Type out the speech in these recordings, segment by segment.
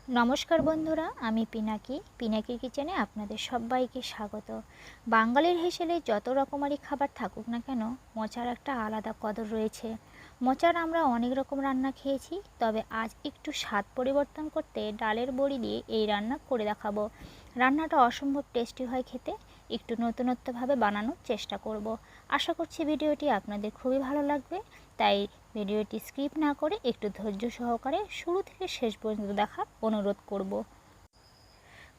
নমস্কার বন্ধুরা, আমি পিনাকির কিচেনে আপনাদের সবাইকে স্বাগত। বাঙালির হেসেলে যত রকমারি খাবার থাকুক না কেন, মোচার একটা আলাদা কদর রয়েছে। মোচার আমরা অনেক রকম রান্না খেয়েছি, তবে আজ একটু স্বাদ পরিবর্তন করতে ডালের বড়ি দিয়ে এই রান্না করে দেখাবো। রান্নাটা অসম্ভব টেস্টি হয় খেতে, একটু নতুনত্বভাবে বানানোর চেষ্টা করব। আশা করছি ভিডিওটি আপনাদের খুবই ভালো লাগবে, তাই ভিডিওটি স্কিপ না করে একটু ধৈর্য সহকারে শুরু থেকে শেষ পর্যন্ত দেখার অনুরোধ করব।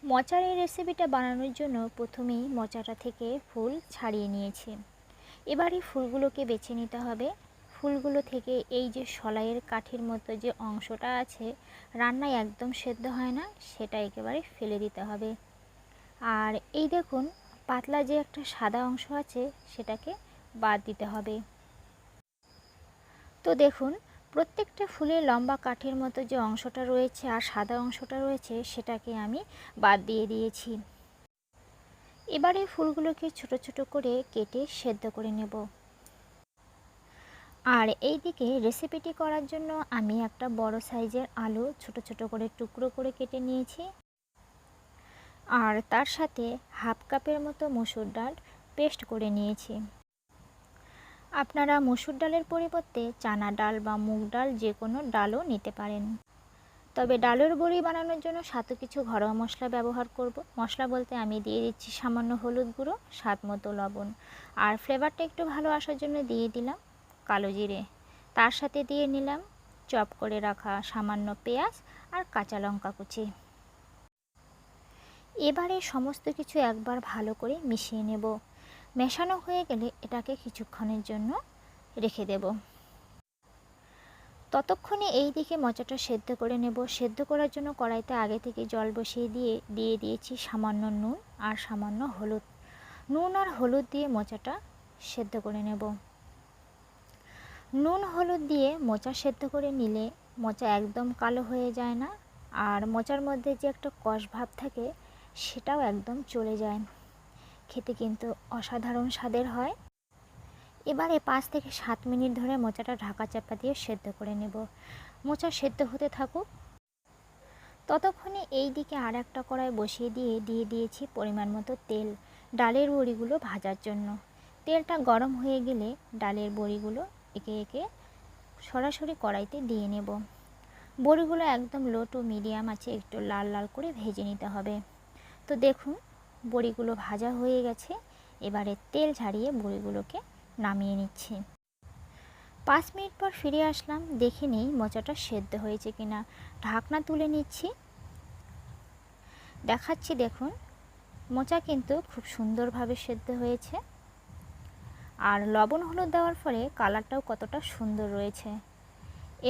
মোচার এই রেসিপিটা বানানোর জন্য প্রথমেই মোচাটা থেকে ফুল ছাড়িয়ে নিয়েছি। এবার এই ফুলগুলোকে বেছে নিতে হবে। ফুলগুলো থেকে এই যে শলাইয়ের কাঠির মতো যে অংশটা আছে, রান্নায় একদম সেদ্ধ হয় না, সেটা একেবারে ফেলে দিতে হবে। আর এই দেখুন, পাতলা যে একটা সাদা অংশ আছে, সেটাকে বাদ দিতে হবে। তো দেখুন, প্রত্যেকটা ফুলের লম্বা কাঠের মতো যে অংশটা রয়েছে আর সাদা অংশটা রয়েছে, সেটাকে আমি বাদ দিয়ে দিয়েছি। এবারে ফুলগুলোকে ছোট ছোট করে কেটে সেদ্ধ করে নেব। আর এই দিকে রেসিপিটি করার জন্য আমি একটা বড় সাইজের আলু ছোট ছোট করে টুকরো করে কেটে নিয়েছি। আর তার সাথে হাফ কাপের মতো মসুর ডাল পেস্ট করে নিয়েছি। আপনারা মসুর ডালের পরিবর্তে চানা ডাল বা মুগ ডাল যে কোনো ডালও নিতে পারেন। তবে ডালের বড়ি বানানোর জন্য সাথে কিছু ঘরোয়া মশলা ব্যবহার করব। মশলা বলতে আমি দিয়ে দিচ্ছি সামান্য হলুদ গুঁড়ো, স্বাদ মতো লবণ, আর ফ্লেভারটা একটু ভালো আসার জন্য দিয়ে দিলাম কালো জিরে। তার সাথে দিয়ে নিলাম চপ করে রাখা সামান্য পেঁয়াজ আর কাঁচা লঙ্কা কুচি। এবারে সমস্ত কিছু একবার ভালো করে মিশিয়ে নেব। মেশানো হয়ে গেলে এটাকে কিছুক্ষণের জন্য রেখে দেব। ততক্ষণে এই দিকে মোচাটা সেদ্ধ করে নেব। সেদ্ধ করার জন্য কড়াইতে আগে থেকে জল বসিয়ে দিয়ে দিয়েছি সামান্য নুন আর সামান্য হলুদ। নুন আর হলুদ দিয়ে মোচাটা সেদ্ধ করে নেব। নুন হলুদ দিয়ে মোচা সেদ্ধ করে নিলে মোচা একদম কালো হয়ে যায় না, আর মোচার মধ্যে যে একটা কষ ভাব থাকে সেটাও একদম চলে যায়। খেতে কিন্তু অসাধারণ স্বাদের হয়। এবারে 5 থেকে 7 মিনিট ধরে মোচাটা ঢাকা চাপা দিয়ে সেদ্ধ করে নেব। মোচা সেদ্ধ হতে থাকুক। ততক্ষণে এই দিকে আর একটা কড়াই বসিয়ে দিয়ে দিয়েছি পরিমাণ মতো তেল, ডালের বড়িগুলো ভাজার জন্য। তেলটা গরম হয়ে গেলে ডালের বড়িগুলো একে একে সরাসরি কড়াইতে দিয়ে নেব। বড়িগুলো একদম লো টু মিডিয়াম আছে একটু লাল লাল করে ভেজে নিতে হবে। তো দেখুন, বড়িগুলো ভাজা হয়ে গেছে। এবারে তেল ঝারিয়ে বড়িগুলোকে নামিয়ে নিচ্ছি। 5 মিনিট পর ফিরে আসলাম, দেখে নেই মোচাটা সেদ্ধ হয়েছে কিনা। ঢাকনা তুলে নিচ্ছি, দেখাচ্ছি। দেখুন, মোচা কিন্তু খুব সুন্দরভাবে সেদ্ধ হয়েছে, আর লবণ হলুদ দেওয়ার ফলে কালারটাও কতটা সুন্দর রয়েছে।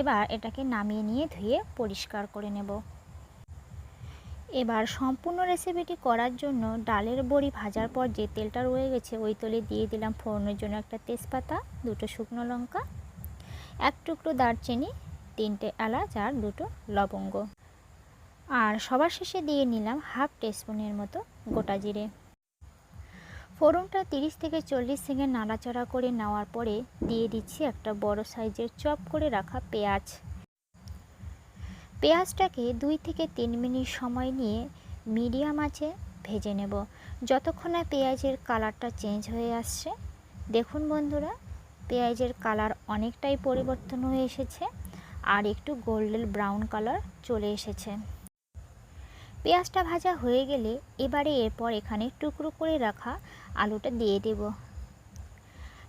এবার এটাকে নামিয়ে নিয়ে ধুয়ে পরিষ্কার করে নেব। এবার সম্পূর্ণ রেসিপিটি করার জন্য ডালের বড়ি ভাজার পর যে তেলটা রয়ে গেছে ওই তেলে দিয়ে দিলাম ফোড়নের জন্য একটা তেজপাতা, 2টো শুকনো লঙ্কা, 1 টুকরো দারচিনি, 3টে এলাচ আর 2টো লবঙ্গ। আর সবার শেষে দিয়ে নিলাম হাফ টিস্পুনের মতো গোটা জিরে। ফোড়নটা 30 থেকে 40 সেকেন্ড নাড়াচাড়া করে নেওয়ার পরে দিয়ে দিচ্ছি একটা বড় সাইজের চপ করে রাখা পেঁয়াজ। পেঁয়াজটাকে 2 থেকে 3 মিনিট সময় নিয়ে মিডিয়াম আঁচে ভেজে নেব, যতক্ষণ না পেঁয়াজের কালারটা চেঞ্জ হয়ে আসছে। দেখুন বন্ধুরা, পেঁয়াজের কালার অনেকটাই পরিবর্তন হয়ে এসেছে আর একটু গোল্ডেন ব্রাউন কালার চলে এসেছে। পেঁয়াজটা ভাজা হয়ে গেলে এবারে এরপর এখানে টুকরো করে রাখা আলুটা দিয়ে দেব।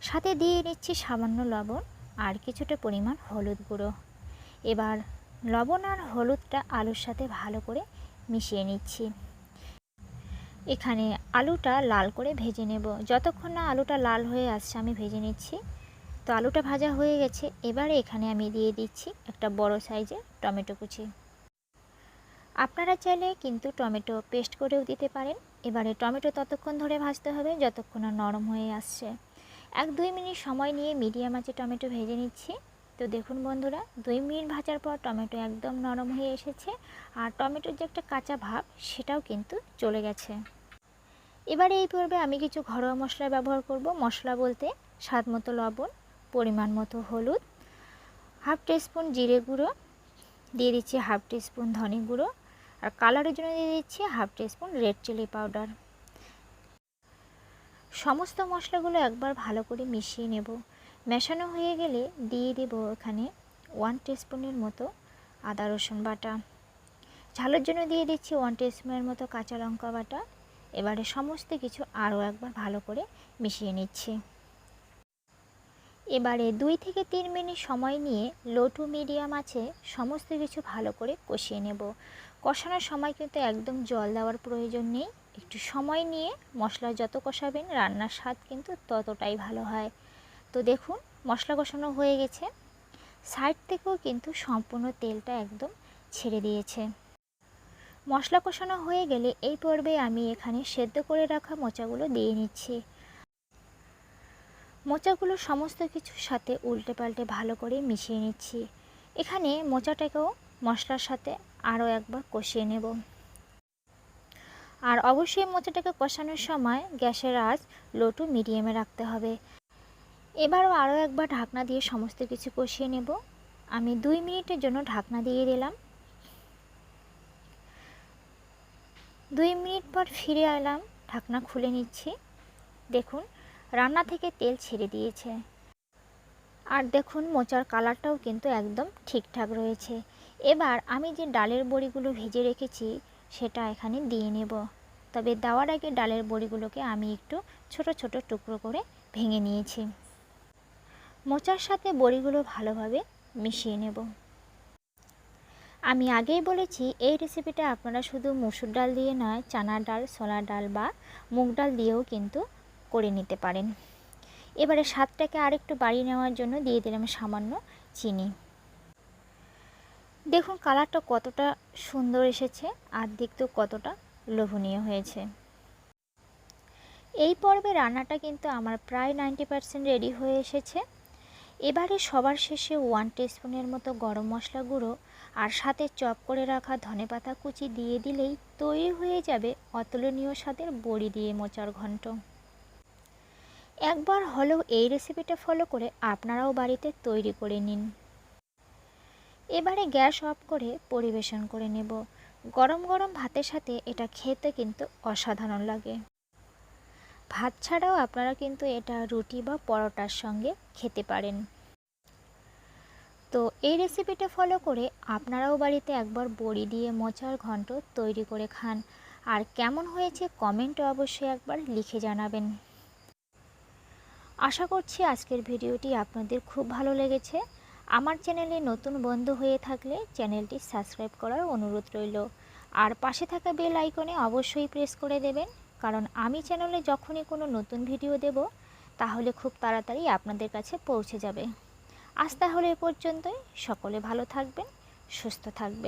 সাথে দিয়ে নিচ্ছি সামান্য লবণ আর কিছুটা পরিমাণ হলুদ গুঁড়ো। এবার লবণ আর হলুদটা আলুর সাথে ভালো করে মিশিয়ে নিচ্ছি। এখানে আলুটা লাল করে ভেজে নেব, যতক্ষণ না আলুটা লাল হয়ে আসছে আমি ভেজে নিচ্ছি। তো আলুটা ভাজা হয়ে গেছে। এবারে এখানে আমি দিয়ে দিচ্ছি একটা বড় সাইজের টমেটো কুচি। আপনারা চাইলে কিন্তু টমেটো পেস্ট করেও দিতে পারেন। এবারে টমেটো ততক্ষণ ধরে ভাজতে হবে যতক্ষণ না নরম হয়ে আসছে। 1-2 মিনিট সময় নিয়ে মিডিয়াম আঁচে টমেটো ভেজে নিচ্ছি। তো দেখুন বন্ধুরা, 2 মিনিট ভাজার পর টমেটো একদম নরম হয়ে এসেছে, আর টমেটোর যে একটা কাঁচা ভাব সেটাও কিন্তু চলে গেছে। এবারে এই পর্বে আমি কিছু ঘরোয়া মশলা ব্যবহার করব। মশলা বলতে স্বাদ মতো লবণ, পরিমাণ মতো হলুদ, হাফ টিস্পুন জিরে গুঁড়ো, দিয়ে দিচ্ছি হাফ টিস্পুন ধনে গুঁড়ো, আর কালারের জন্য দিয়ে দিচ্ছি half teaspoon red chilli powder. সমস্ত মশলাগুলো একবার ভালো করে মিশিয়ে নেব। মেশানো হয়ে গেলে দিয়ে দেব এখানে 1 টিস্পুনের মতো আদা রসুন বাটা। ঝালের জন্য দিয়ে দিচ্ছি 1 টিস্পুনের মতো কাঁচা লঙ্কা বাটা। এবারে সমস্ত কিছু আরও একবার ভালো করে মিশিয়ে নিচ্ছি। এবারে 2 থেকে 3 মিনিট সময় নিয়ে লো টু মিডিয়াম আঁচে সমস্ত কিছু ভালো করে কষিয়ে নেব। কষানোর সময় কিন্তু একদম জল দেওয়ার প্রয়োজন নেই। একটু সময় নিয়ে মশলা যত কষাবেন রান্নার স্বাদ কিন্তু ততটাই ভালো হয়। তো দেখুন মশলা কষানো হয়ে গেছে, সাইড থেকেও কিন্তু সম্পূর্ণ তেলটা একদম ছেড়ে দিয়েছে। মশলা কষানো হয়ে গেলে এই পর্বে আমি এখানে সেদ্ধ করে রাখা মোচাগুলো দিয়ে নিচ্ছি। মোচাগুলো সমস্ত কিছুর সাথে উল্টে পাল্টে ভালো করে মিশিয়ে নিচ্ছি। এখানে মোচাটাকেও মশলার সাথে আরও একবার কষিয়ে নেব। আর অবশ্যই মোচাটাকে কষানোর সময় গ্যাসের আঁচ লো টু মিডিয়ামে রাখতে হবে। এবারও আরও একবার ঢাকনা দিয়ে সমস্ত কিছু কষিয়ে নেব। আমি 2 মিনিটের জন্য ঢাকনা দিয়ে দিলাম। 2 মিনিট পর ফিরে এলাম, ঢাকনা খুলে নিচ্ছি। দেখুন রান্না থেকে তেল ছেড়ে দিয়েছে। আর দেখুন মোচার কালারটাও কিন্তু একদম ঠিকঠাক রয়েছে। এবার আমি যে ডালের বড়িগুলো ভেজে রেখেছি সেটা এখানে দিয়ে নেব। তবে দেওয়ার আগে ডালের বড়িগুলোকে আমি একটু ছোট ছোট টুকরো করে ভেঙে নিয়েছি। মোচার সাথে বড়িগুলো ভালোভাবে মিশিয়ে নেব। আমি আগেই বলেছি এই রেসিপিটা আপনারা শুধু মসুর ডাল দিয়ে নয়, চানা ডাল, ছোলার ডাল বা মুগ ডাল দিয়েও কিন্তু করে নিতে পারেন। এবারে স্বাদটাকে আরেকটু বাড়িয়ে নেওয়ার জন্য দিয়ে দিলাম সামান্য চিনি। দেখুন কালারটা কতটা সুন্দর এসেছে আর দেখতেও কতটা লোভনীয় হয়েছে। এই পর্বে রান্নাটা কিন্তু আমার প্রায় 90% রেডি হয়ে এসেছে। এবারে সবার শেষে 1 টিস্পুনের মতো গরম মশলা গুঁড়ো আর সাথে চপ করে রাখা ধনেপাতা কুচি দিয়ে দিলেই তৈরি হয়ে যাবে অতুলনীয় স্বাদের বড়ি দিয়ে মোচার ঘন্ট। একবার হলেও এই রেসিপিটা ফলো করে আপনারাও বাড়িতে তৈরি করে নিন। এবারে গ্যাস অফ করে পরিবেশন করে নেব। গরম গরম ভাতের সাথে এটা খেতে কিন্তু অসাধারণ লাগে। ভাত ছাড়াও আপনারা কিন্তু এটা রুটি বা পরোটার সঙ্গে খেতে পারেন। তো এই রেসিপিটা ফলো করে আপনারাও বাড়িতে একবার বড়ি দিয়ে মোচার ঘন্ট তৈরি করে খান। আর কেমন হয়েছে কমেন্টে অবশ্যই একবার লিখে জানাবেন। আশা করছি আজকের ভিডিওটি আপনাদের খুব ভালো লেগেছে। আমার চ্যানেলে নতুন বন্ধু হয়ে থাকলে চ্যানেলটি সাবস্ক্রাইব করার অনুরোধ রইল। আর পাশে থাকা বেল আইকনে অবশ্যই প্রেস করে দেবেন, কারণ আমি চ্যানেলে যখনই কোনো নতুন ভিডিও দেব তাহলে খুব তাড়াতাড়ি আপনাদের কাছে পৌঁছে যাবে। আজ তাহলে এ পর্যন্তই। সকলে ভালো থাকবেন, সুস্থ থাকবেন।